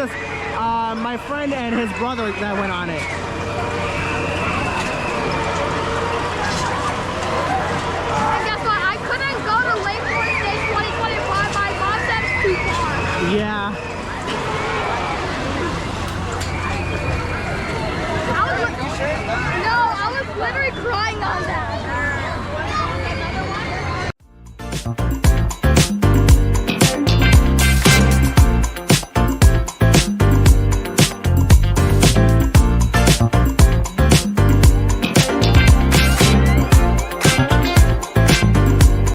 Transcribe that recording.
just my friend and his brother that went on it. And guess what? I couldn't go to Lake Forest Day 2025. My mom said it's too far. Yeah. I was literally crying on that.